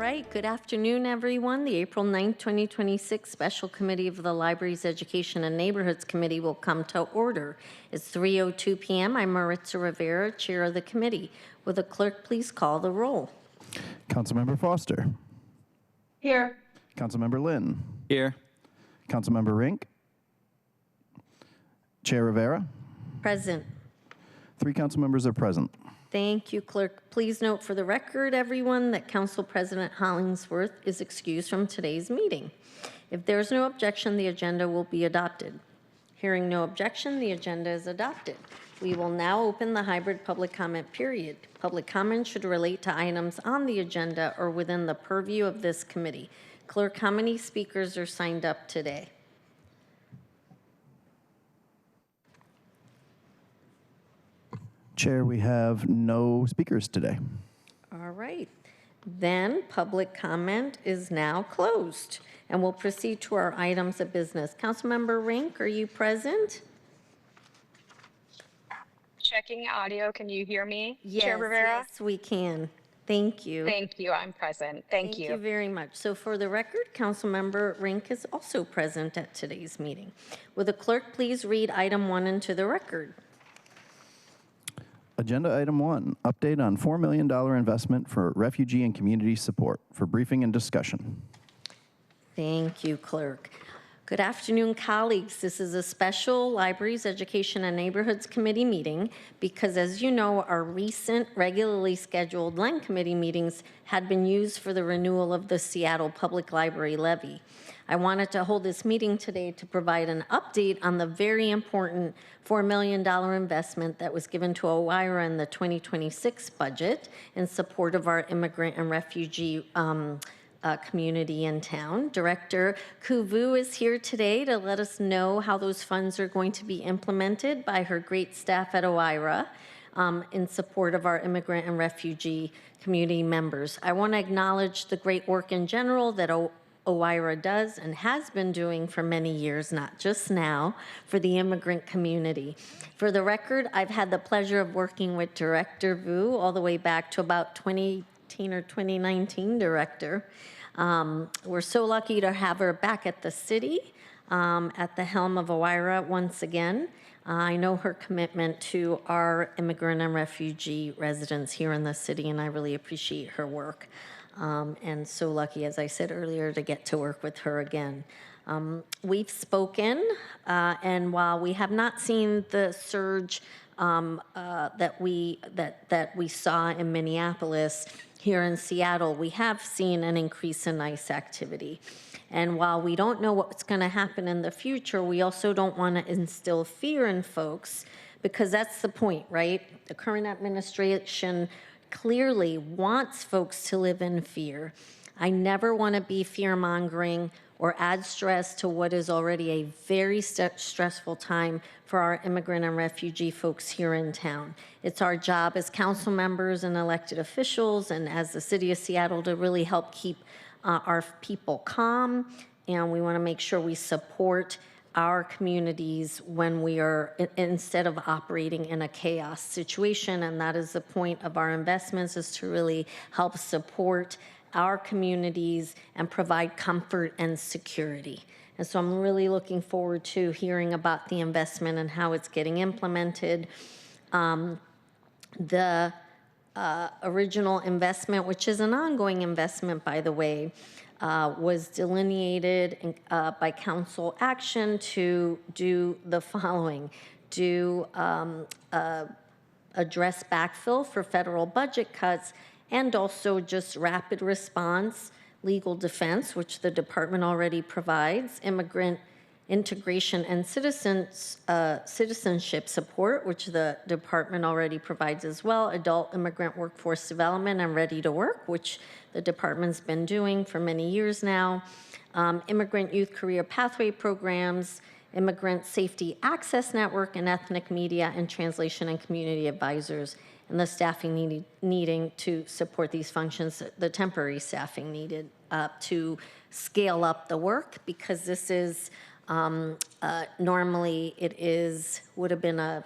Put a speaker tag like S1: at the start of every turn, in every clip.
S1: right, good afternoon, everyone. The April 9th, 2026 Special Committee of the Libraries, Education, and Neighborhoods Committee will come to order. It's 3:02 p.m. I'm Maritza Rivera, Chair of the committee. Will the clerk please call the roll?
S2: Councilmember Foster.
S3: Here.
S2: Councilmember Lynn.
S4: Here.
S2: Councilmember Rink. Chair Rivera.
S1: Present.
S2: 3 council members are present.
S1: Thank you, clerk. Please note for the record, everyone, that Council President Hollingsworth is excused from today's meeting. If there's no objection, the agenda will be adopted. Hearing no objection, the agenda is adopted. We will now open the hybrid public comment period. Public comment should relate to items on the agenda or within the purview of this committee. Clerk, how many speakers are signed up today?
S2: Chair, we have no speakers today.
S1: All right. Then public comment is now closed, and we'll proceed to our items of business. Councilmember Rink, are you present?
S3: Checking audio. Can you hear me?
S1: Yes,
S3: Chair Rivera?
S1: yes, we can. Thank you.
S3: Thank you. I'm present. Thank you.
S1: Thank you very much. So for the record, Councilmember Rink is also present at today's meeting. Will the clerk please read item 1 into the record?
S2: Agenda item 1, update on $4 million investment for refugee and community support. For briefing and discussion.
S1: Thank you, clerk. Good afternoon, colleagues. This is a special Libraries, Education, and Neighborhoods Committee meeting because, as you know, our recent regularly scheduled Land Committee meetings had been used for the renewal of the Seattle Public Library levy. I wanted to hold this meeting today to provide an update on the very important $4 million investment that was given to OIRA in the 2026 budget in support of our immigrant and refugee community in town. Director Kuvu is here today to let us know how those funds are going to be implemented by her great staff at OIRA in support of our immigrant and refugee community members. I want to acknowledge the great work in general that OIRA does and has been doing for many years, not just now, for the immigrant community. For the record, I've had the pleasure of working with Director Vu all the way back to about 2018 or 2019, Director. We're so lucky to have her back at the city, at the helm of OIRA once again. I know her commitment to our immigrant and refugee residents here in the city, and I really appreciate her work. And so lucky, as I said earlier, to get to work with her again. We've spoken, and while we have not seen the surge that we saw in Minneapolis, here in Seattle, we have seen an increase in ICE activity. And while we don't know what's going to happen in the future, we also don't want to instill fear in folks, because that's the point, right? The current administration clearly wants folks to live in fear. I never want to be fear-mongering or add stress to what is already a very stressful time for our immigrant and refugee folks here in town. It's our job as council members and elected officials and as the city of Seattle to really help keep our people calm, and we want to make sure we support our communities when we are, instead of operating in a chaos situation. And that is the point of our investments, is to really help support our communities and provide comfort and security. And so I'm really looking forward to hearing about the investment and how it's getting implemented. The original investment, which is an ongoing investment, by the way, was delineated by council action to do the following: address backfill for federal budget cuts, and also just rapid response, legal defense, which the department already provides, immigrant integration and citizenship support, which the department already provides as well, adult immigrant workforce development and ready to work, which the department's been doing for many years now, immigrant youth career pathway programs, immigrant safety access network, and ethnic media and translation and community advisors, and the staffing needing to support these functions, the temporary staffing needed to scale up the work, because this is normally would have been a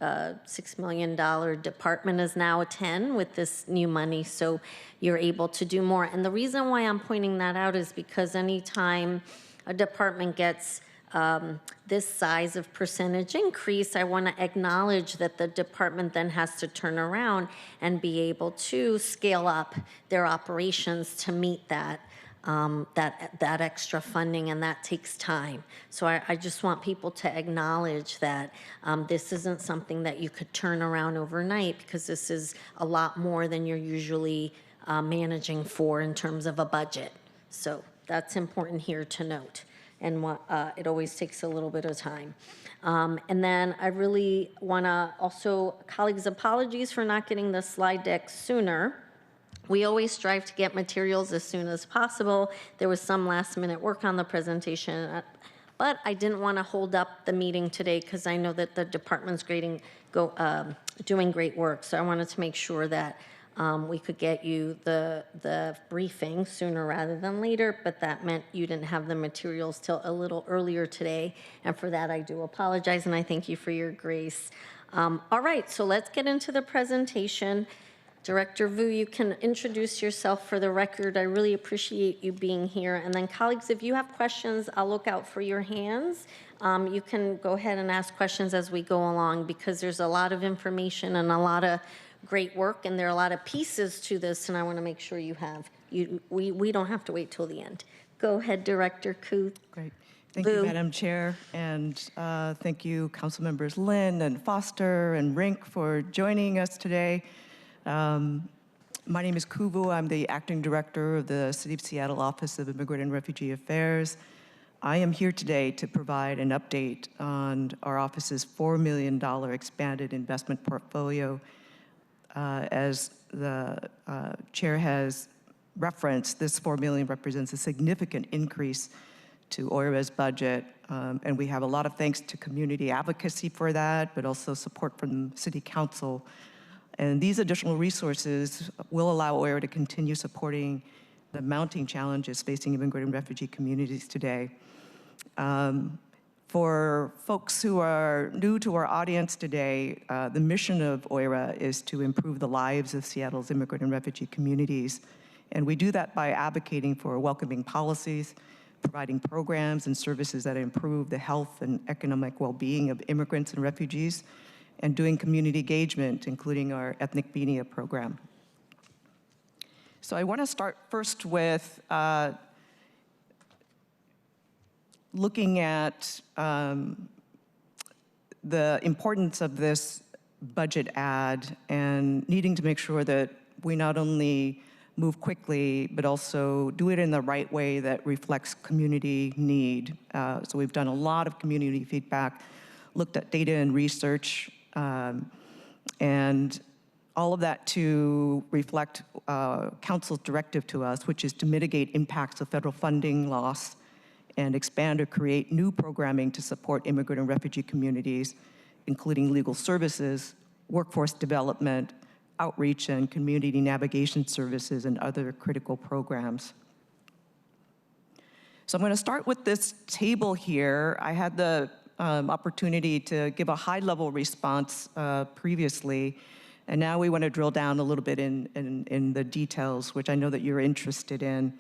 S1: $6 million department is now a 10 with this new money, so you're able to do more. And the reason why I'm pointing that out is because anytime a department gets this size of percentage increase, I want to acknowledge that the department then has to turn around and be able to scale up their operations to meet that extra funding, and that takes time. So I just want people to acknowledge that this isn't something that you could turn around overnight, because this is a lot more than you're usually managing for in terms of a budget. So that's important here to note. And it always takes a little bit of time. And then I really want to also, colleagues, apologies for not getting the slide deck sooner. We always strive to get materials as soon as possible. There was some last minute work on the presentation, but I didn't want to hold up the meeting today because I know that the department's doing great work. So I wanted to make sure that we could get you the briefing sooner rather than later, but that meant you didn't have the materials till a little earlier today. And for that, I do apologize, and I thank you for your grace. All right, so let's get into the presentation. Director Vu, you can introduce yourself for the record. I really appreciate you being here. And then colleagues, if you have questions, I'll look out for your hands. You can go ahead and ask questions as we go along, because there's a lot of information and a lot of great work, and there are a lot of pieces to this, and I want to make sure we don't have to wait till the end. Go ahead, Director Ku.
S4: Great. Thank you, Madam Chair, and thank you, Council Members Lynn and Foster and Rink for joining us today. My name is Kuvu. I'm the Acting Director of the City of Seattle Office of Immigrant and Refugee Affairs. I am here today to provide an update on our office's $4 million expanded investment portfolio. As the chair has referenced, this $4 million represents a significant increase to OIRA's budget, and we have a lot of thanks to community advocacy for that, but also support from City Council. And these additional resources will allow OIRA to continue supporting the mounting challenges facing immigrant and refugee communities today. For folks who are new to our audience today, the mission of OIRA is to improve the lives of Seattle's immigrant and refugee communities. And we do that by advocating for welcoming policies, providing programs and services that improve the health and economic well-being of immigrants and refugees, and doing community engagement, including our ethnic media program. So I want to start first with looking at the importance of this budget add and needing to make sure that we not only move quickly, but also do it in the right way that reflects community need. So we've done a lot of community feedback, looked at data and research, and all of that to reflect Council's directive to us, which is to mitigate impacts of federal funding loss and expand or create new programming to support immigrant and refugee communities, including legal services, workforce development, outreach and community navigation services, and other critical programs. So I'm going to start with this table here. I had the opportunity to give a high-level response previously, and now we want to drill down a little bit in the details, which I know that you're interested in.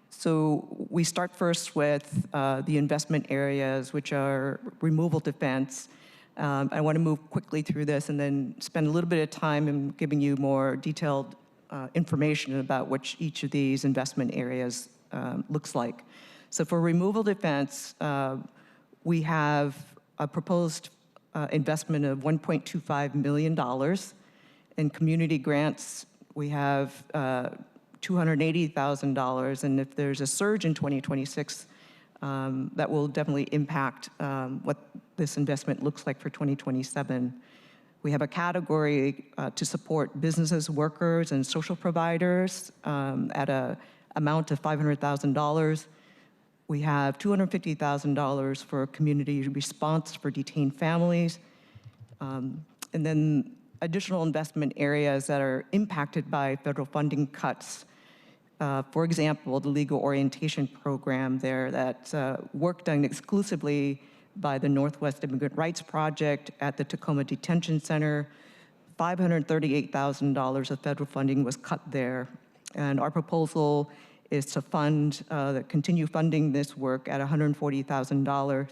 S4: So we start first with the investment areas, which are removal defense. I want to move quickly through this and then spend a little bit of time in giving you more detailed information about what each of these investment areas looks like. So for removal defense, we have a proposed investment of $1.25 million. In community grants, we have $280,000, and if there's a surge in 2026, that will definitely impact what this investment looks like for 2027. We have a category to support businesses, workers, and social providers at an amount of $500,000. We have $250,000 for community response for detained families, and then additional investment areas that are impacted by federal funding cuts. For example, the legal orientation program there, that's work done exclusively by the Northwest Immigrant Rights Project at the Tacoma Detention Center. $538,000 of federal funding was cut there. And our proposal is to continue funding this work at $140,000.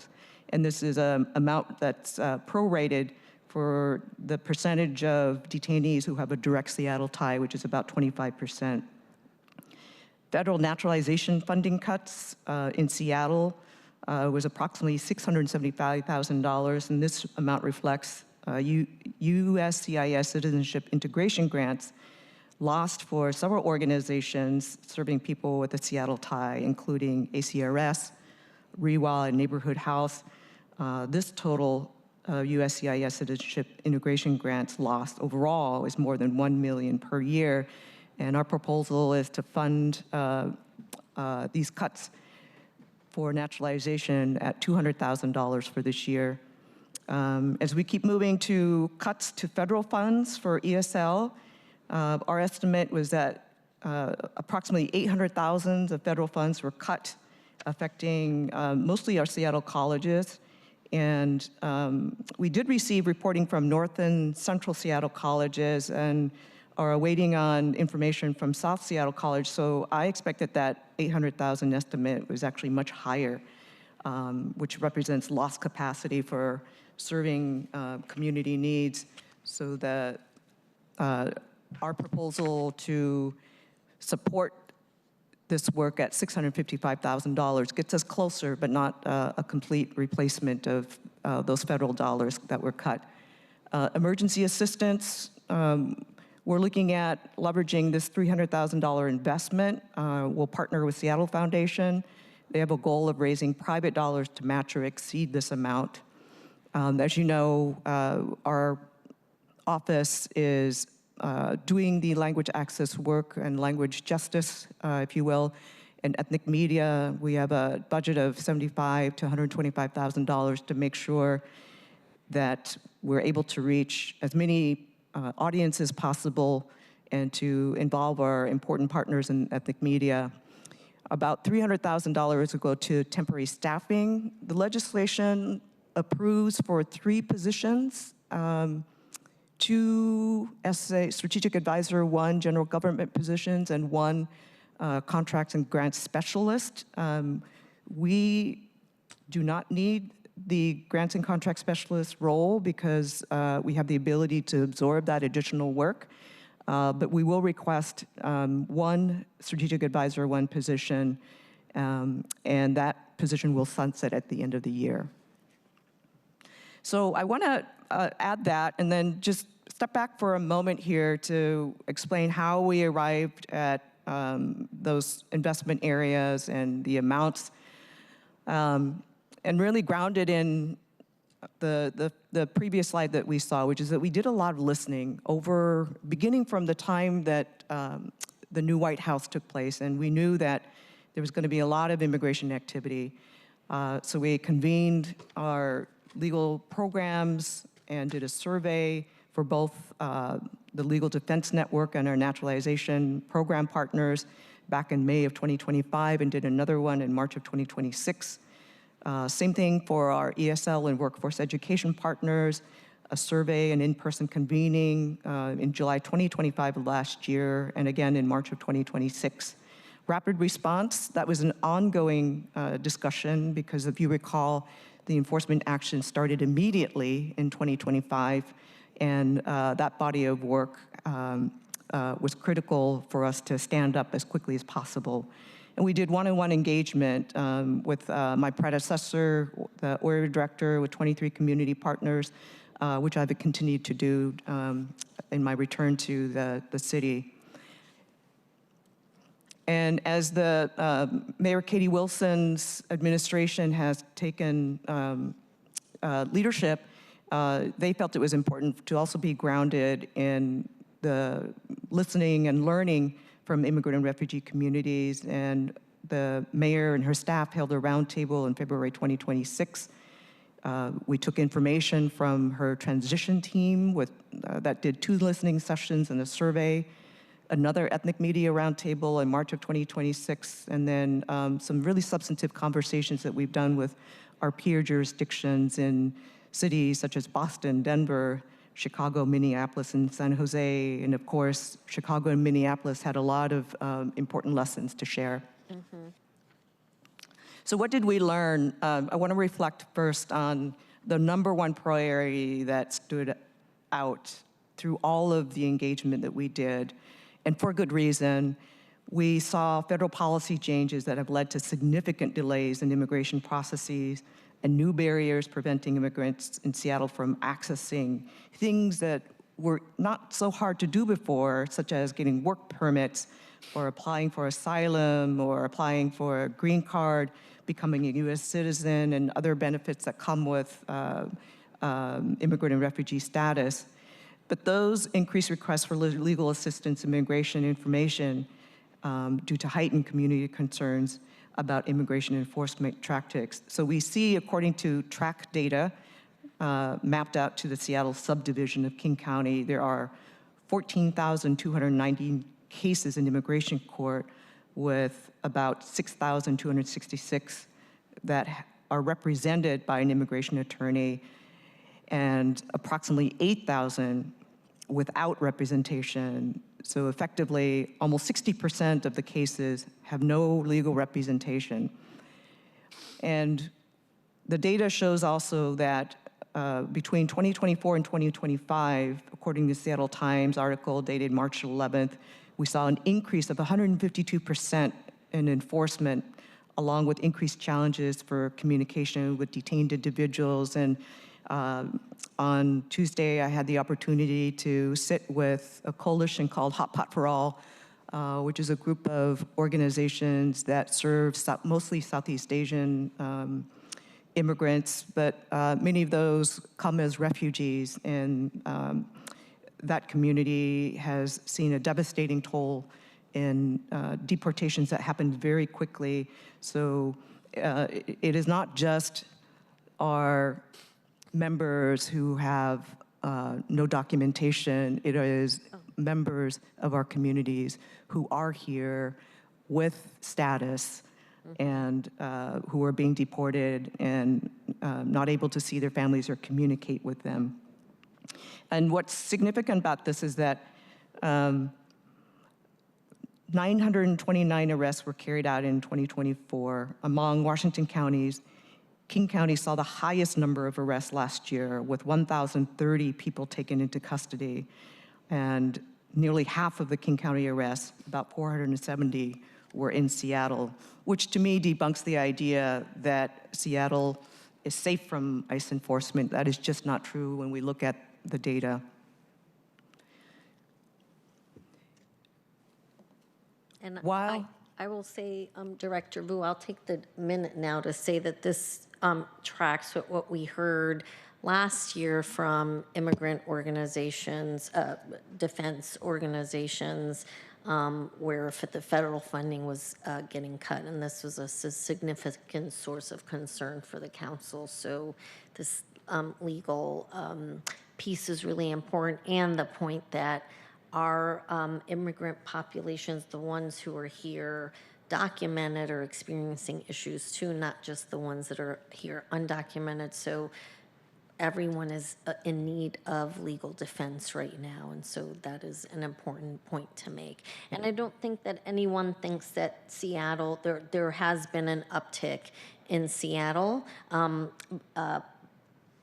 S4: And this is an amount that's prorated for the percentage of detainees who have a direct Seattle tie, which is about 25%. Federal naturalization funding cuts in Seattle was approximately $675,000, and this amount reflects USCIS citizenship integration grants lost for several organizations serving people with a Seattle tie, including ACRS, REWA, and Neighborhood House. This total USCIS citizenship integration grants lost overall is more than $1 million per year, and our proposal is to fund these cuts for naturalization at $200,000 for this year. As we keep moving to cuts to federal funds for ESL, our estimate was that approximately $800,000 of federal funds were cut, affecting mostly our Seattle colleges. And we did receive reporting from North and Central Seattle colleges and are awaiting on information from South Seattle College. So I expected that $800,000 estimate was actually much higher, which represents lost capacity for serving community needs. So that our proposal to support this work at $655,000 gets us closer, but not a complete replacement of those federal dollars that were cut. Emergency assistance, we're looking at leveraging this $300,000 investment. We'll partner with Seattle Foundation. They have a goal of raising private dollars to match or exceed this amount. As you know, our office is doing the language access work and language justice, if you will, and ethnic media. We have a budget of $75,000 to $125,000 to make sure that we're able to reach as many audiences possible and to involve our important partners in ethnic media. About $300,000 will go to temporary staffing. The legislation approves for 3 positions, 2 SA strategic advisor, 1 general government positions, and 1 contracts and grants specialist. We do not need the grants and contract specialist role because we have the ability to absorb that additional work, but we will request 1 strategic advisor, 1 position, and that position will sunset at the end of the year. So I want to add that and then just step back for a moment here to explain how we arrived at those investment areas and the amounts, and really grounded in the previous slide that we saw, which is that we did a lot of listening beginning from the time that the new White House took place, and we knew that there was going to be a lot of immigration activity. So we convened our legal programs and did a survey for both the Legal Defense Network and our naturalization program partners back in May of 2025 and did another one in March of 2026. Same thing for our ESL and workforce education partners, a survey and in-person convening in July 2025 of last year, and again in March of 2026. Rapid response, that was an ongoing discussion because if you recall, the enforcement action started immediately in 2025, and that body of work was critical for us to stand up as quickly as possible. And we did one-on-one engagement with my predecessor, the OREA director, with 23 community partners, which I've continued to do in my return to the city. And as the Mayor Katie Wilson's administration has taken leadership, they felt it was important to also be grounded in the listening and learning from immigrant and refugee communities. And the mayor and her staff held a roundtable in February 2026. We took information from her transition team that did 2 listening sessions and a survey, another ethnic media roundtable in March of 2026, and then some really substantive conversations that we've done with our peer jurisdictions in cities such as Boston, Denver, Chicago, Minneapolis, and San Jose. And of course, Chicago and Minneapolis had a lot of important lessons to share. So what did we learn? I want to reflect first on the number one priority that stood out through all of the engagement that we did, and for good reason. We saw federal policy changes that have led to significant delays in immigration processes and new barriers preventing immigrants in Seattle from accessing things that were not so hard to do before, such as getting work permits or applying for asylum or applying for a green card, becoming a U.S. citizen, and other benefits that come with immigrant and refugee status. But those increased requests for legal assistance and immigration information due to heightened community concerns about immigration enforcement tactics. So we see, according to track data mapped out to the Seattle subdivision of King County, there are 14,290 cases in immigration court, with about 6,266 that are represented by an immigration attorney, and approximately 8,000 without representation. So effectively, almost 60% of the cases have no legal representation. And the data shows also that between 2024 and 2025, according to the Seattle Times article dated March 11th, we saw an increase of 152% in enforcement, along with increased challenges for communication with detained individuals. And on Tuesday, I had the opportunity to sit with a coalition called Hot Pot for All, which is a group of organizations that serve mostly Southeast Asian immigrants, but many of those come as refugees, and that community has seen a devastating toll in deportations that happened very quickly. So it is not just our members who have no documentation, it is members of our communities who are here with status and who are being deported and not able to see their families or communicate with them. And what's significant about this is that 929 arrests were carried out in 2024. Among Washington counties, King County saw the highest number of arrests last year, with 1,030 people taken into custody. And nearly half of the King County arrests, about 470, were in Seattle, which to me debunks the idea that Seattle is safe from ICE enforcement. That is just not true when we look at the data.
S1: And
S4: While
S1: I will say, Director Vu, I'll take the minute now to say that this tracks with what we heard last year from immigrant organizations, defense organizations, where the federal funding was getting cut, and this was a significant source of concern for the council. So this legal piece is really important, and the point that our immigrant populations, the ones who are here documented, are experiencing issues too, not just the ones that are here undocumented. So everyone is in need of legal defense right now, and so that is an important point to make. And I don't think that anyone thinks that Seattle, there has been an uptick in Seattle.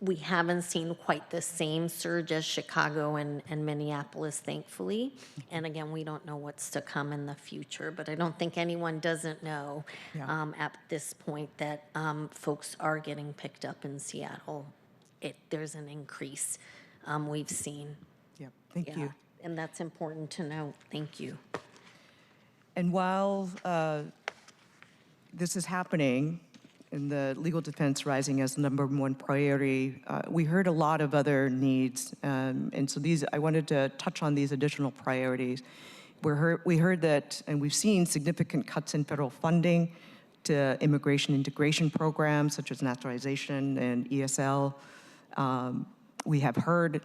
S1: We haven't seen quite the same surge as Chicago and Minneapolis, thankfully. And again, we don't know what's to come in the future, but I don't think anyone doesn't know at this point that folks are getting picked up in Seattle. There's an increase we've seen.
S4: Yep, thank you.
S1: And that's important to note. Thank you.
S4: And while this is happening, and the legal defense rising as the number one priority, we heard a lot of other needs. And so I wanted to touch on these additional priorities. We heard that, and we've seen significant cuts in federal funding to immigration integration programs such as naturalization and ESL. We have heard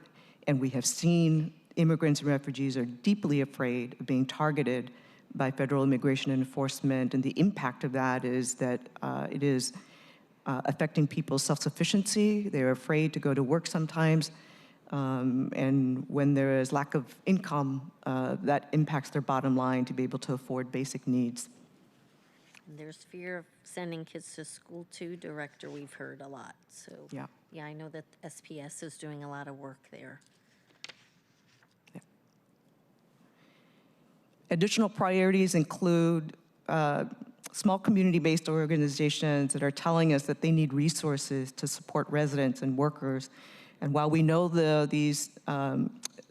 S4: and we have seen immigrants and refugees are deeply afraid of being targeted by federal immigration enforcement, and the impact of that is that it is affecting people's self-sufficiency. They're afraid to go to work sometimes. And when there is lack of income, that impacts their bottom line to be able to afford basic needs.
S1: And there's fear of sending kids to school too, Director, we've heard a lot. So,
S4: Yeah.
S1: yeah, I know that SPS is doing a lot of work there.
S4: Additional priorities include small community-based organizations that are telling us that they need resources to support residents and workers. And while we know these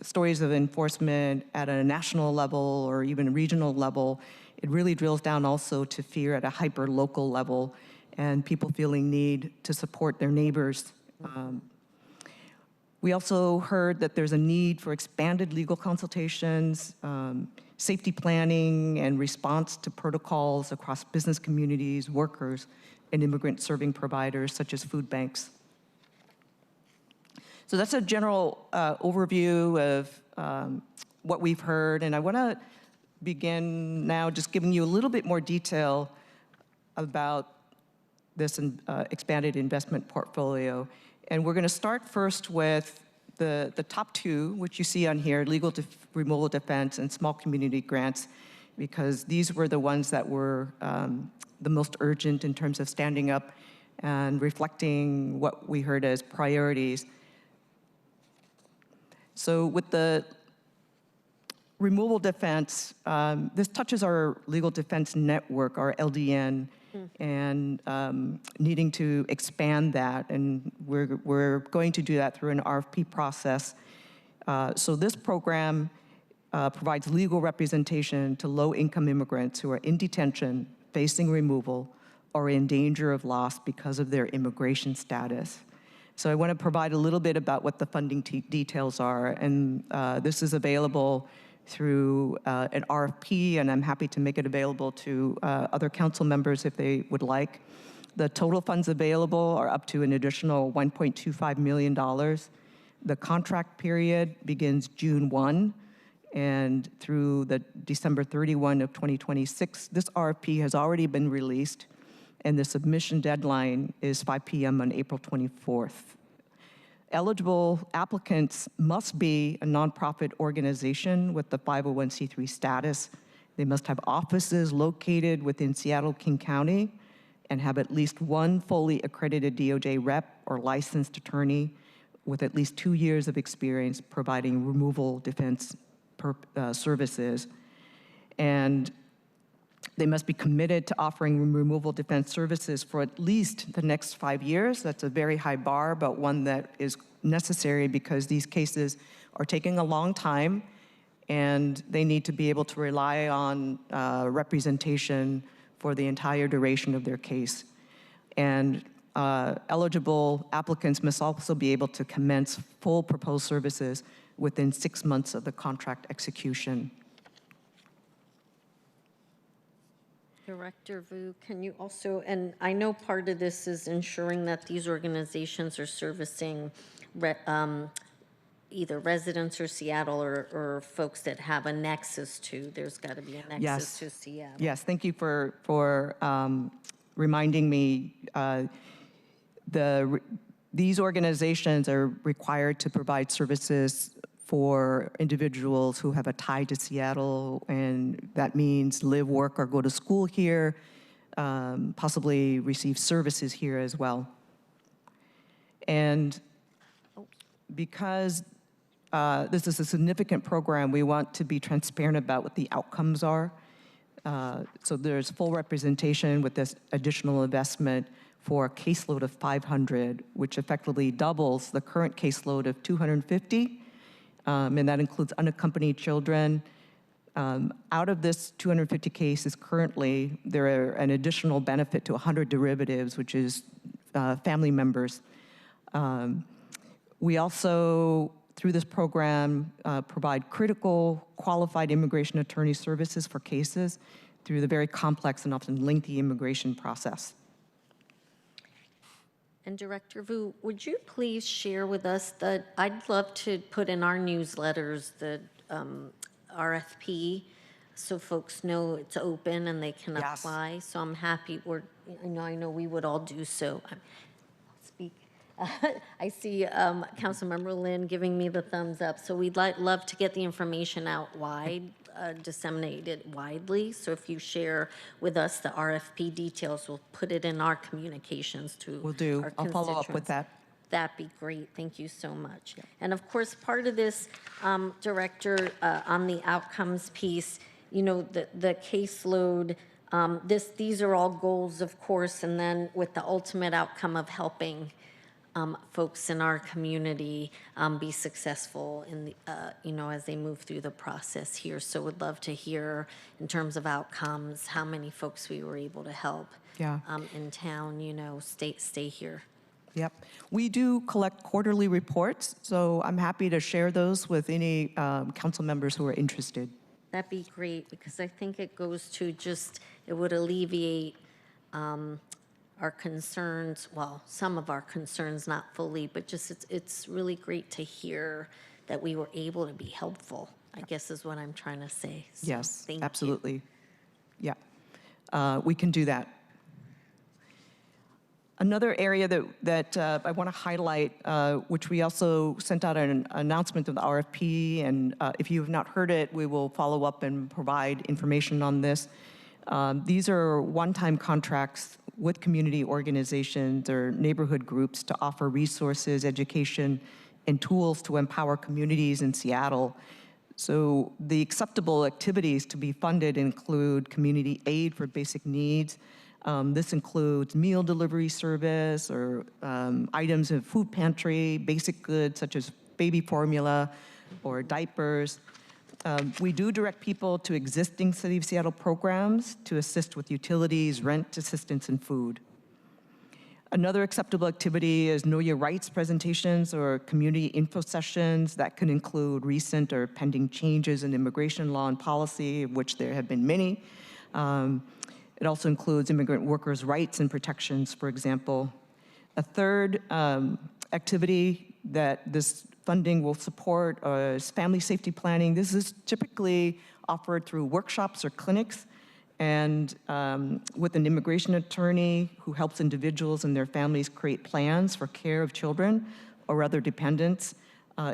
S4: stories of enforcement at a national level or even regional level, it really drills down also to fear at a hyper-local level and people feeling need to support their neighbors. We also heard that there's a need for expanded legal consultations, safety planning, and response to protocols across business communities, workers, and immigrant serving providers such as food banks. So that's a general overview of what we've heard, and I want to begin now just giving you a little bit more detail about this expanded investment portfolio. And we're going to start first with the top two, which you see on here, legal removal defense and small community grants, because these were the ones that were the most urgent in terms of standing up and reflecting what we heard as priorities. So with the removal defense, this touches our legal defense network, our LDN, and needing to expand that, and we're going to do that through an RFP process. So this program provides legal representation to low-income immigrants who are in detention, facing removal, or in danger of loss because of their immigration status. So I want to provide a little bit about what the funding details are, and this is available through an RFP, and I'm happy to make it available to other council members if they would like. The total funds available are up to an additional $1.25 million. The contract period begins June 1, and through the December 31 of 2026, this RFP has already been released, and the submission deadline is 5 p.m. on April 24th. Eligible applicants must be a nonprofit organization with the 501c3 status. They must have offices located within Seattle, King County, and have at least one fully accredited DOJ rep or licensed attorney with at least 2 years of experience providing removal defense services. And they must be committed to offering removal defense services for at least the next 5 years. That's a very high bar, but one that is necessary because these cases are taking a long time and they need to be able to rely on representation for the entire duration of their case. And eligible applicants must also be able to commence full proposed services within 6 months of the contract execution.
S1: Director Vu, can you also, and I know part of this is ensuring that these organizations are servicing either residents or Seattle or folks that have a nexus to, there's got to be a nexus
S4: Yes.
S1: to Seattle.
S4: Yes, thank you for reminding me. These organizations are required to provide services for individuals who have a tie to Seattle, and that means live, work, or go to school here, possibly receive services here as well. And because this is a significant program, we want to be transparent about what the outcomes are. So there's full representation with this additional investment for a caseload of 500, which effectively doubles the current caseload of 250. And that includes unaccompanied children. Out of this 250 cases currently, there are an additional benefit to 100 derivatives, which is family members. We also, through this program, provide critical qualified immigration attorney services for cases through the very complex and often lengthy immigration process.
S1: And Director Vu, would you please share with us that I'd love to put in our newsletters the RFP so folks know it's open and they can
S4: Yes.
S1: apply. So I'm happy, I know we would all do so. I'll speak. I see Councilmember Lynn giving me the thumbs up. So we'd love to get the information out wide, disseminated widely. So if you share with us the RFP details, we'll put it in our communications to
S4: Will do.
S1: our
S4: I'll follow up with
S1: constituents.
S4: that.
S1: That'd be great. Thank you so much. And of course, part of this, Director, on the outcomes piece, the caseload, these are all goals, of course, and then with the ultimate outcome of helping folks in our community be successful in the, as they move through the process here. So would love to hear in terms of outcomes, how many folks we were able to help
S4: Yeah.
S1: in town, stay here.
S4: Yep. We do collect quarterly reports, so I'm happy to share those with any council members who are interested.
S1: That'd be great, because I think it goes to it would alleviate our concerns, well, some of our concerns, not fully, but it's really great to hear that we were able to be helpful, I guess is what I'm trying to say. So,
S4: Yes,
S1: thank you.
S4: absolutely. Yeah, we can do that. Another area that I want to highlight, which we also sent out an announcement of the RFP, and if you have not heard it, we will follow up and provide information on this. These are one-time contracts with community organizations or neighborhood groups to offer resources, education, and tools to empower communities in Seattle. So the acceptable activities to be funded include community aid for basic needs. This includes meal delivery service or items in food pantry, basic goods such as baby formula or diapers. We do direct people to existing City of Seattle programs to assist with utilities, rent assistance, and food. Another acceptable activity is Know Your Rights presentations or community info sessions that can include recent or pending changes in immigration law and policy, of which there have been many. It also includes immigrant workers' rights and protections, for example. A third activity that this funding will support is family safety planning. This is typically offered through workshops or clinics and with an immigration attorney who helps individuals and their families create plans for care of children or other dependents.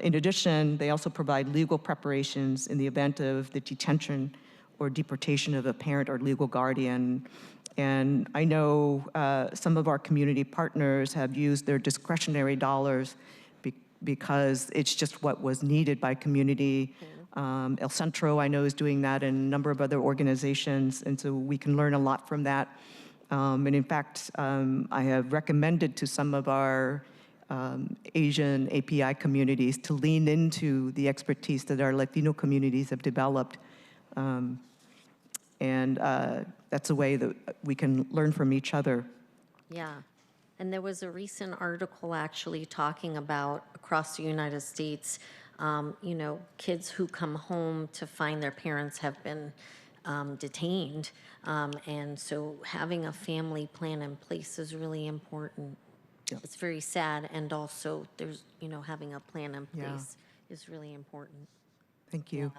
S4: In addition, they also provide legal preparations in the event of the detention or deportation of a parent or legal guardian. And I know some of our community partners have used their discretionary dollars because it's just what was needed by community. El Centro, I know, is doing that, and a number of other organizations, and so we can learn a lot from that. And in fact, I have recommended to some of our Asian API communities to lean into the expertise that our Latino communities have developed. And that's a way that we can learn from each other.
S1: Yeah. And there was a recent article actually talking about across the United States, kids who come home to find their parents have been detained. And so having a family plan in place is really important.
S4: Yeah.
S1: It's very sad. And also there's, having a plan in
S4: Yeah.
S1: place is really important.
S4: Thank you.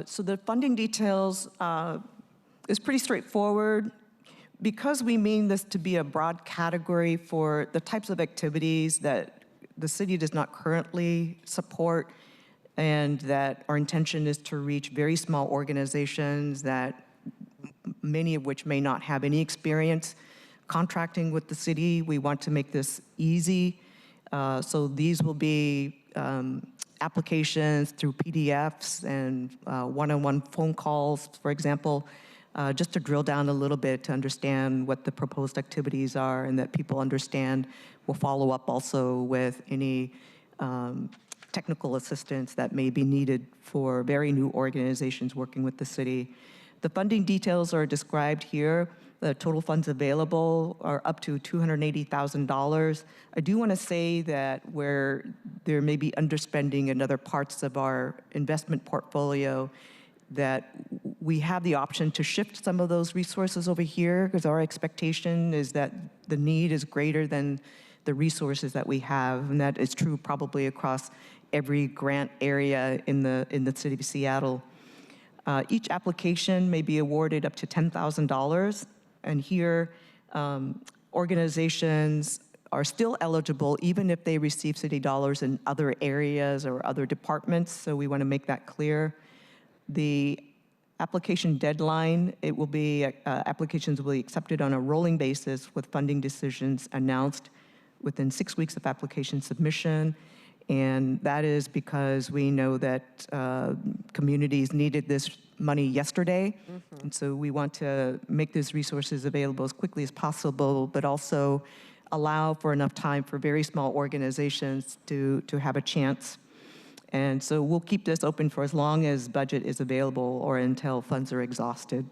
S4: So the funding details is pretty straightforward. Because we mean this to be a broad category for the types of activities that the city does not currently support, and that our intention is to reach very small organizations that many of which may not have any experience contracting with the city, we want to make this easy. So these will be applications through PDFs and one-on-one phone calls, for example, just to drill down a little bit to understand what the proposed activities are and that people understand. We'll follow up also with any technical assistance that may be needed for very new organizations working with the city. The funding details are described here. The total funds available are up to $280,000. I do want to say that where there may be underspending in other parts of our investment portfolio, that we have the option to shift some of those resources over here, because our expectation is that the need is greater than the resources that we have, and that is true probably across every grant area in the city of Seattle. Each application may be awarded up to $10,000, and here organizations are still eligible even if they receive city dollars in other areas or other departments, so we want to make that clear. The application deadline, applications will be accepted on a rolling basis with funding decisions announced within 6 weeks of application submission. And that is because we know that communities needed this money yesterday. And so we want to make these resources available as quickly as possible, but also allow for enough time for very small organizations to have a chance. And so we'll keep this open for as long as budget is available or until funds are exhausted.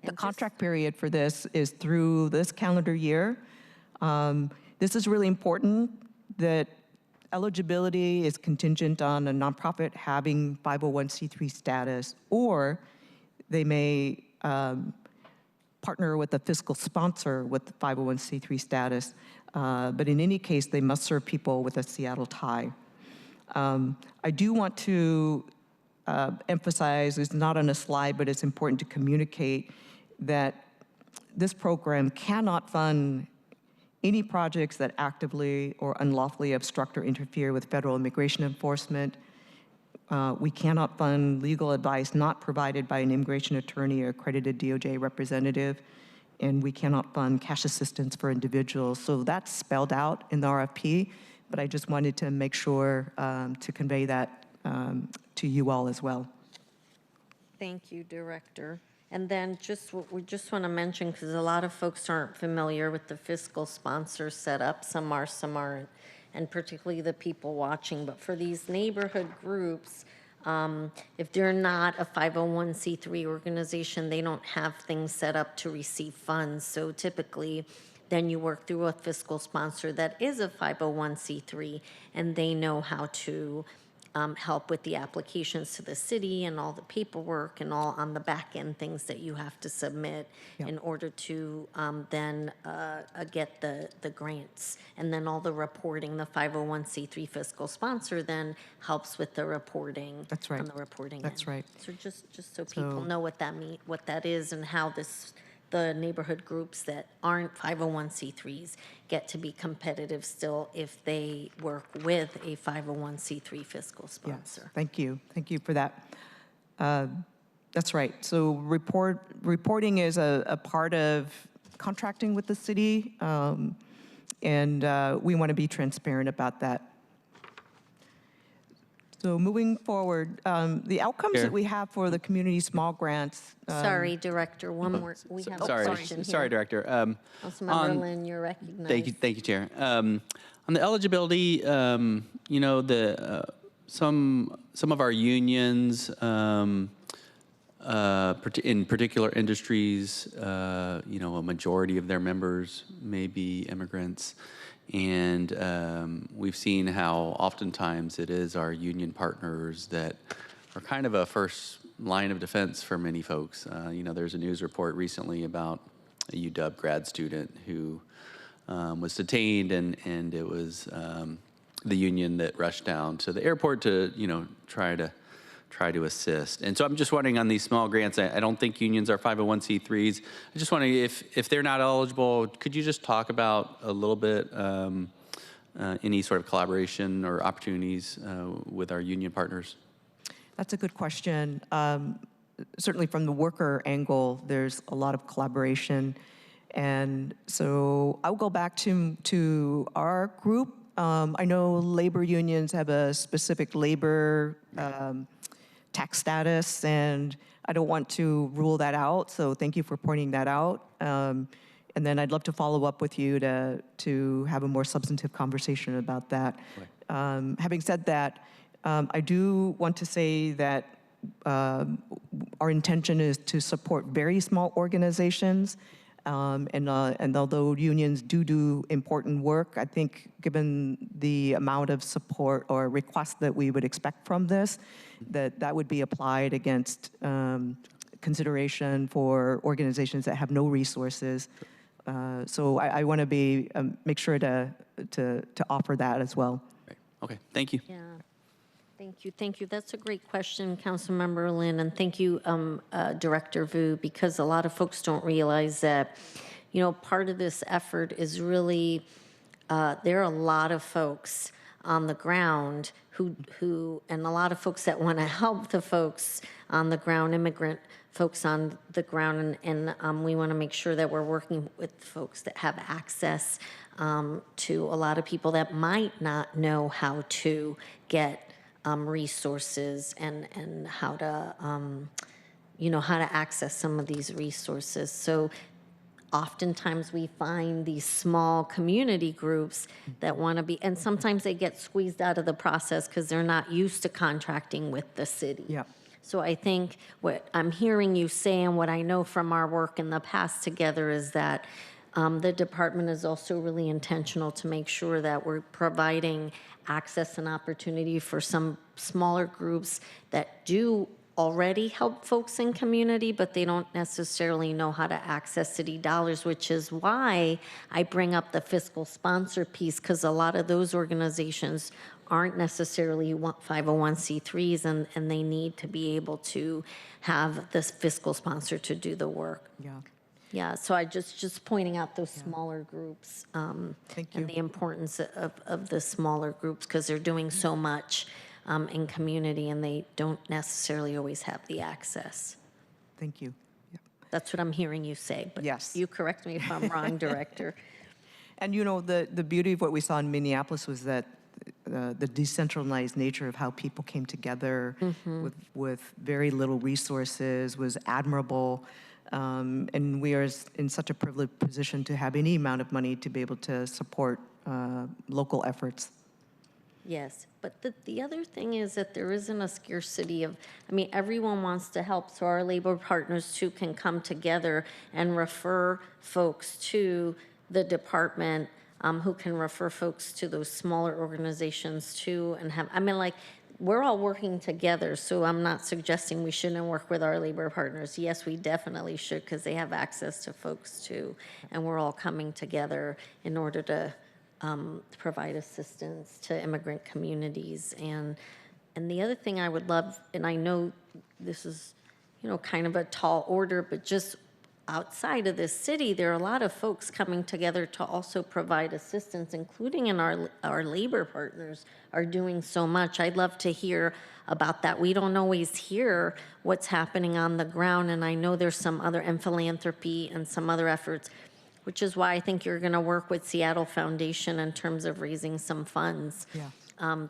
S4: The contract period for this is through this calendar year. This is really important that eligibility is contingent on a nonprofit having 501c3 status, or they may partner with a fiscal sponsor with 501c3 status. But in any case, they must serve people with a Seattle tie. I do want to emphasize, it's not on a slide, but it's important to communicate that this program cannot fund any projects that actively or unlawfully obstruct or interfere with federal immigration enforcement. We cannot fund legal advice not provided by an immigration attorney or accredited DOJ representative, and we cannot fund cash assistance for individuals. So that's spelled out in the RFP, but I just wanted to make sure to convey that to you all as well.
S1: Thank you, Director. And then we just want to mention, because a lot of folks aren't familiar with the fiscal sponsor setup, some aren't, and particularly the people watching. But for these neighborhood groups, if they're not a 501c3 organization, they don't have things set up to receive funds. So typically, then you work through a fiscal sponsor that is a 501c3, and they know how to help with the applications to the city and all the paperwork and all on the back end things that you have to submit in order to then get the grants. And then all the reporting, the 501c3 fiscal sponsor then helps with the reporting.
S4: That's right.
S1: On the reporting
S4: That's
S1: end.
S4: right.
S1: So just so people know what that is and how the neighborhood groups that aren't 501c3s get to be competitive still if they work with a 501c3 fiscal sponsor.
S4: Yes, thank you. Thank you for that. That's right. So reporting is a part of contracting with the city, and we want to be transparent about that. So moving forward, the outcomes that we have for the community small grants.
S1: Sorry, Director, one more. We have a question here.
S5: Sorry, Director.
S1: Councilmember Lynn, you're recognized.
S5: Thank you, Chair. On the eligibility, you know, some of our unions, in particular industries, you know, a majority of their members may be immigrants. And we've seen how oftentimes it is our union partners that are kind of a first line of defense for many folks. You know, there's a news report recently about a UW grad student who was detained, and it was the union that rushed down to the airport to, you know, try to assist. And so I'm just wondering on these small grants, I don't think unions are 501c3s. I just wondering if they're not eligible, could you just talk about a little bit any sort of collaboration or opportunities with our union partners?
S4: That's a good question. Certainly from the worker angle, there's a lot of collaboration. And so I'll go back to our group. I know labor unions have a specific labor tax status, and I don't want to rule that out, so thank you for pointing that out. And then I'd love to follow up with you to have a more substantive conversation about that. Right. Having said that, I do want to say that our intention is to support very small organizations, and although unions do important work, I think given the amount of support or request that we would expect from this, that would be applied against consideration for organizations that have no resources. So I want to make sure to offer that as well.
S5: Right. Okay, thank you.
S1: Yeah. Thank you, thank you. That's a great question, Councilmember Lynn, and thank you, Director Vu, because a lot of folks don't realize that, part of this effort is really, there are a lot of folks on the ground and a lot of folks that want to help the folks on the ground, immigrant folks on the ground, and we want to make sure that we're working with folks that have access to a lot of people that might not know how to get resources and how to, how to access some of these resources. So oftentimes we find these small community groups that want to be, and sometimes they get squeezed out of the process because they're not used to contracting with the city.
S4: Yeah.
S1: So I think what I'm hearing you say and what I know from our work in the past together is that the department is also really intentional to make sure that we're providing access and opportunity for some smaller groups that do already help folks in community, but they don't necessarily know how to access city dollars, which is why I bring up the fiscal sponsor piece, because a lot of those organizations aren't necessarily 501c3s, and they need to be able to have this fiscal sponsor to do the work.
S4: Yeah.
S1: Yeah, so I just pointing out those smaller groups
S4: Thank you.
S1: and the importance of the smaller groups, because they're doing so much in community and they don't necessarily always have the access.
S4: Thank you. Yeah.
S1: That's what I'm hearing you say, but
S4: Yes.
S1: you correct me if I'm wrong, Director.
S4: And the beauty of what we saw in Minneapolis was that the decentralized nature of how people came together with very little resources was admirable. And we are in such a privileged position to have any amount of money to be able to support local efforts.
S1: Yes, but the other thing is that there isn't a scarcity of, everyone wants to help, so our labor partners too can come together and refer folks to the department, who can refer folks to those smaller organizations too, and have, we're all working together, so I'm not suggesting we shouldn't work with our labor partners. Yes, we definitely should, because they have access to folks too, and we're all coming together in order to provide assistance to immigrant communities. And the other thing I would love, and I know this is, kind of a tall order, but just outside of this city, there are a lot of folks coming together to also provide assistance, including in our labor partners are doing so much. I'd love to hear about that. We don't always hear what's happening on the ground, and I know there's some other, and philanthropy and some other efforts, which is why I think you're going to work with Seattle Foundation in terms of raising some funds.
S4: Yeah.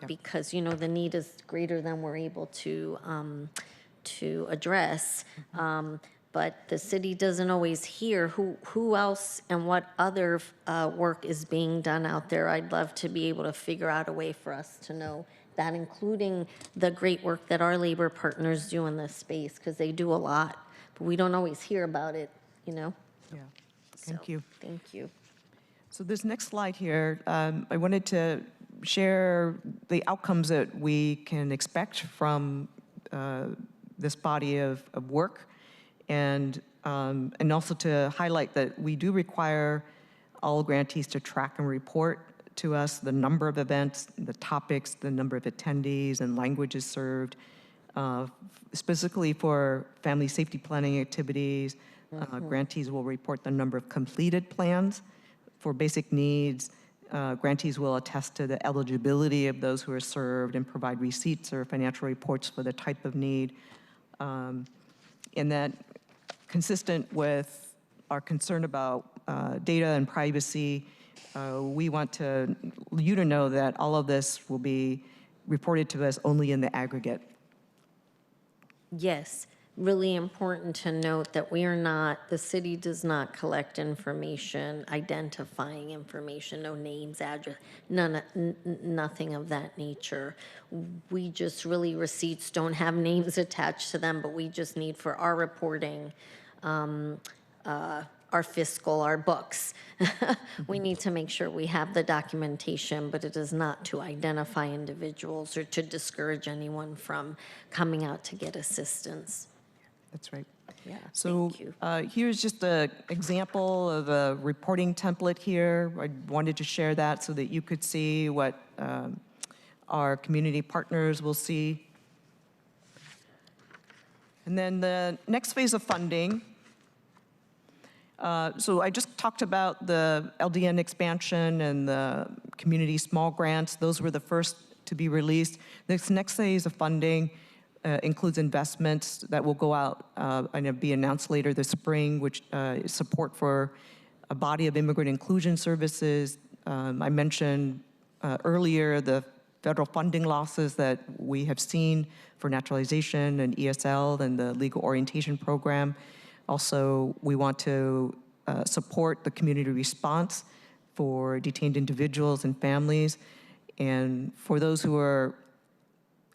S1: Because, the need is greater than we're able to address. But the city doesn't always hear who else and what other work is being done out there. I'd love to be able to figure out a way for us to know that, including the great work that our labor partners do in this space, because they do a lot, but we don't always hear about it,
S4: Yeah. Thank
S1: So,
S4: you.
S1: Thank you.
S4: So this next slide here, I wanted to share the outcomes that we can expect from this body of work, and also to highlight that we do require all grantees to track and report to us the number of events, the topics, the number of attendees, and languages served, specifically for family safety planning activities. Grantees will report the number of completed plans for basic needs. Grantees will attest to the eligibility of those who are served and provide receipts or financial reports for the type of need. And that, consistent with our concern about data and privacy, we want you to know that all of this will be reported to us only in the aggregate.
S1: Yes, really important to note that the city does not collect information, identifying information, no names, address, nothing of that nature. We just receipts don't have names attached to them, but we just need for our reporting, our fiscal, our books. We need to make sure we have the documentation, but it is not to identify individuals or to discourage anyone from coming out to get assistance.
S4: That's right.
S1: Yeah,
S4: So
S1: thank you.
S4: here's just an example of a reporting template here. I wanted to share that so that you could see what our community partners will see. And then the next phase of funding. So I just talked about the LDN expansion and the community small grants. Those were the first to be released. This next phase of funding includes investments that will go out and be announced later this spring, which is support for a body of immigrant inclusion services. I mentioned earlier the federal funding losses that we have seen for naturalization and ESL and the legal orientation program. Also, we want to support the community response for detained individuals and families. And for those who are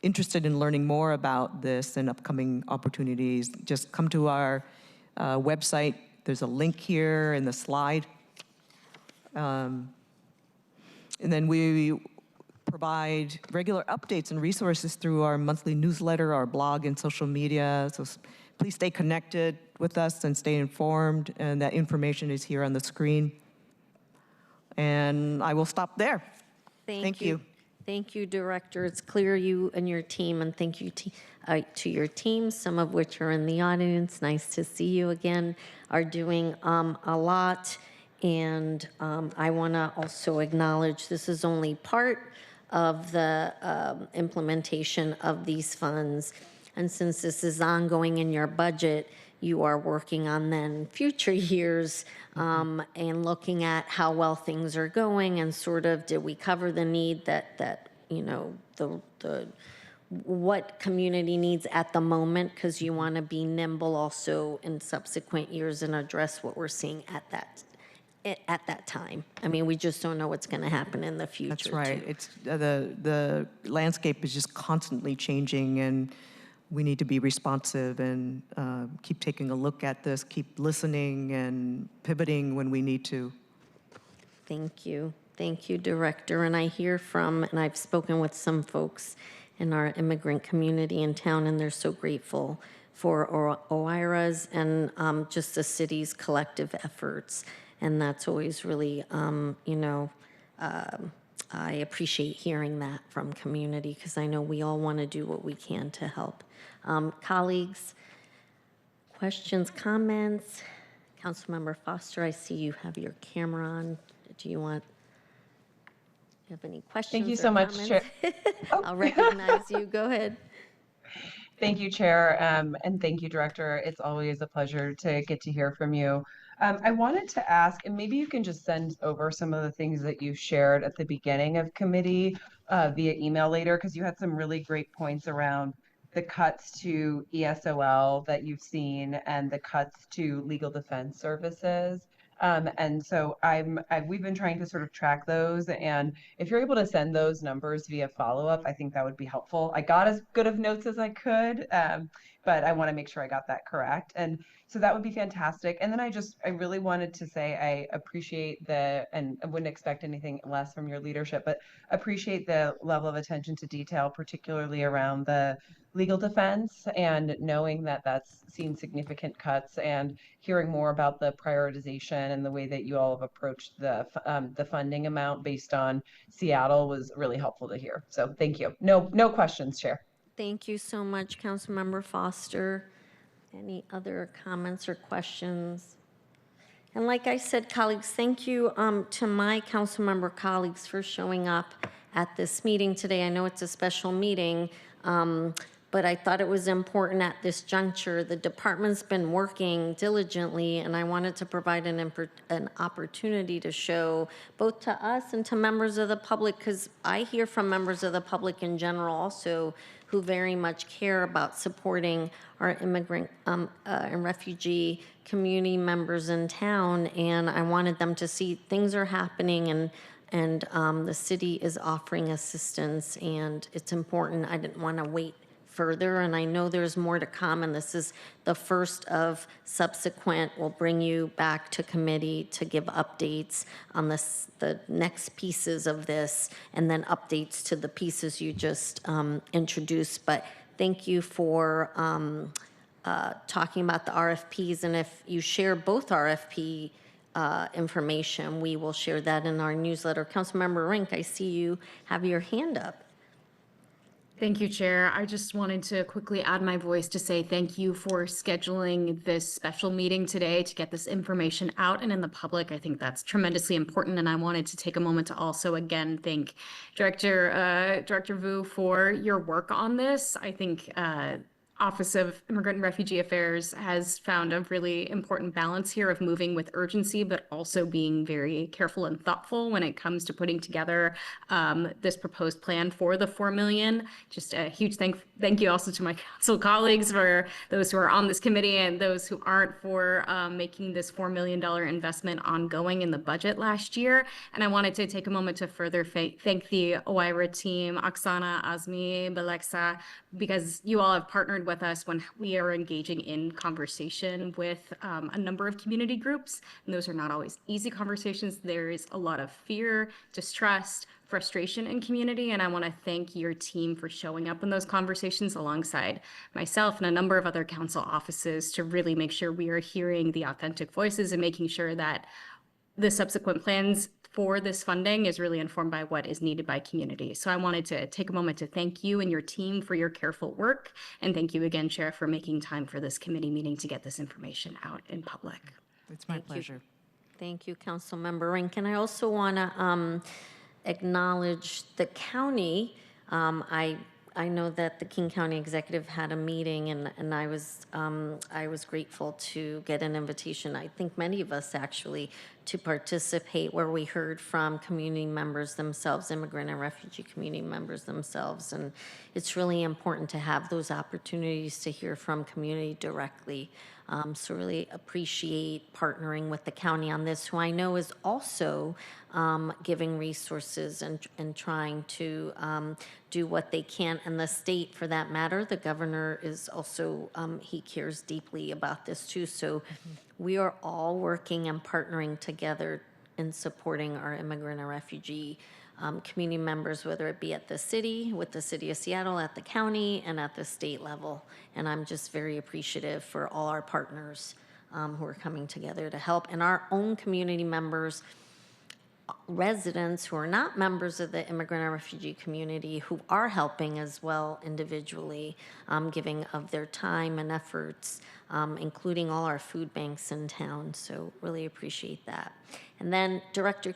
S4: interested in learning more about this and upcoming opportunities, just come to our website. There's a link here in the slide. And then we provide regular updates and resources through our monthly newsletter, our blog, and social media. So please stay connected with us and stay informed, and that information is here on the screen. And I will stop there. Thank you.
S1: Thank you, Director. It's clear you and your team, and thank you to your team, some of which are in the audience. Nice to see you again, are doing a lot. And I want to also acknowledge this is only part of the implementation of these funds. And since this is ongoing in your budget, you are working on then future years and looking at how well things are going and sort of did we cover the need that you know, the what community needs at the moment, because you want to be nimble also in subsequent years and address what we're seeing at that time. I mean, we just don't know what's going to happen in the future.
S4: That's right.
S1: too.
S4: It's the landscape is just constantly changing, and we need to be responsive and keep taking a look at this, keep listening and pivoting when we need to.
S1: Thank you. Thank you, Director. And I hear from, and I've spoken with some folks in our immigrant community in town, and they're so grateful for OIRA's and just the city's collective efforts. And that's always really, you know, I appreciate hearing that from community because I know we all want to do what we can to help. Colleagues, questions, comments? Councilmember Foster, I see you have your camera on. Do you have any questions?
S6: Thank you
S1: or
S6: so much,
S1: comments?
S6: Chair.
S1: I'll recognize you. Go ahead.
S6: Thank you, Chair, and thank you, Director. It's always a pleasure to get to hear from you. I wanted to ask, and maybe you can just send over some of the things that you shared at the beginning of committee via email later, because you had some really great points around the cuts to ESOL that you've seen and the cuts to legal defense services. And so we've been trying to sort of track those. And if you're able to send those numbers via follow-up, I think that would be helpful. I got as good of notes as I could, but I want to make sure I got that correct. And so that would be fantastic. And then I really wanted to say I appreciate and I wouldn't expect anything less from your leadership, but appreciate the level of attention to detail, particularly around the legal defense and knowing that that's seen significant cuts and hearing more about the prioritization and the way that you all have approached the funding amount based on Seattle was really helpful to hear. So thank you. No questions, Chair.
S1: Thank you so much, Councilmember Foster. Any other comments or questions? And like I said, colleagues, thank you to my councilmember colleagues for showing up at this meeting today. I know it's a special meeting, but I thought it was important at this juncture. The department's been working diligently, and I wanted to provide an opportunity to show both to us and to members of the public, because I hear from members of the public in general also who very much care about supporting our immigrant and refugee community members in town, and I wanted them to see things are happening and the city is offering assistance, and it's important. I didn't want to wait further, and I know there's more to come, and this is the first of subsequent. We'll bring you back to committee to give updates on the next pieces of this, and then updates to the pieces you just introduced. But thank you for talking about the RFPs, and if you share both RFP information, we will share that in our newsletter. Councilmember Rink, I see you have your hand up.
S7: Thank you, Chair. I just wanted to quickly add my voice to say thank you for scheduling this special meeting today to get this information out and in the public. I think that's tremendously important, and I wanted to take a moment to also again thank Director Vu for your work on this. I think Office of Immigrant and Refugee Affairs has found a really important balance here of moving with urgency, but also being very careful and thoughtful when it comes to putting together this proposed plan for the 4 million. Just a huge thank you also to my council colleagues, for those who are on this committee and those who aren't, for making this $4 million investment ongoing in the budget last year. And I wanted to take a moment to further thank the OIRA team, Oksana, Azmi, Balexa, because you all have partnered with us when we are engaging in conversation with a number of community groups. And those are not always easy conversations. There is a lot of fear, distrust, frustration in community. And I want to thank your team for showing up in those conversations alongside myself and a number of other council offices to really make sure we are hearing the authentic voices and making sure that the subsequent plans for this funding is really informed by what is needed by community. So I wanted to take a moment to thank you and your team for your careful work. And thank you again, Chair, for making time for this committee meeting to get this information out in public.
S4: It's my
S1: Thank you.
S4: pleasure.
S1: Thank you, Councilmember Rink. And I also want to acknowledge the county. I know that the King County Executive had a meeting, and I was grateful to get an invitation. I think many of us actually to participate, where we heard from community members themselves, immigrant and refugee community members themselves, and it's really important to have those opportunities to hear from community directly. So really appreciate partnering with the county on this, who I know is also giving resources and trying to do what they can. And the state, for that matter, the governor is also, he cares deeply about this too. So we are all working and partnering together in supporting our immigrant and refugee community members, whether it be at the city, with the city of Seattle, at the county, and at the state level. And I'm just very appreciative for all our partners who are coming together to help, and our own community members, residents who are not members of the immigrant and refugee community, who are helping as well individually, giving of their time and efforts, including all our food banks in town. So really appreciate that. And then Director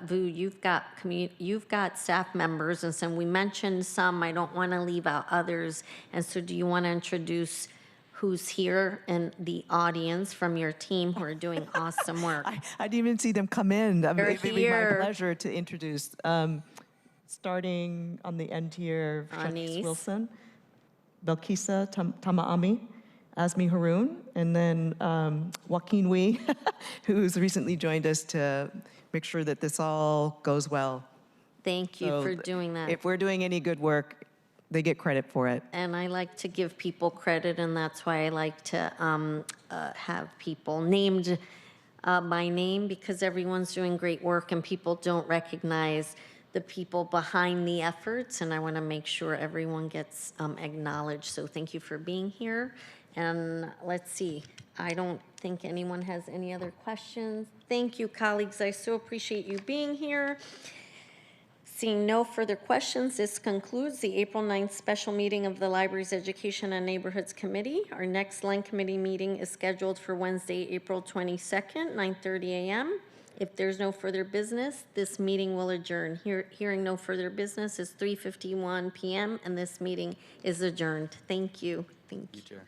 S1: Vu, you've got staff members, and so we mentioned some. I don't want to leave out others. And so, do you want to introduce who's here in the audience from your team who are doing awesome work?
S4: I didn't even see them come in.
S1: They're
S4: It would be my
S1: here.
S4: pleasure to introduce, starting on the end here,
S1: Anise.
S4: Shakis Wilson, Belkisa Tamaami, Azmi Haroon, and then Joaquin Wee, who's recently joined us to make sure that this all goes well.
S1: Thank you
S4: So
S1: for doing that.
S4: If we're doing any good work, they get credit for it.
S1: And I like to give people credit, and that's why I like to have people named by name, because everyone's doing great work and people don't recognize the people behind the efforts, and I want to make sure everyone gets acknowledged. So thank you for being here. And let's see, I don't think anyone has any other questions. Thank you, colleagues. I so appreciate you being here. Seeing no further questions, this concludes the April 9th special meeting of the Libraries, Education, and Neighborhoods Committee. Our next Line Committee meeting is scheduled for Wednesday, April 22nd, 9:30 a.m. If there's no further business, this meeting will adjourn. Hearing no further business is 3:51 p.m., and this meeting is adjourned. Thank you.
S5: Thank you, Chair.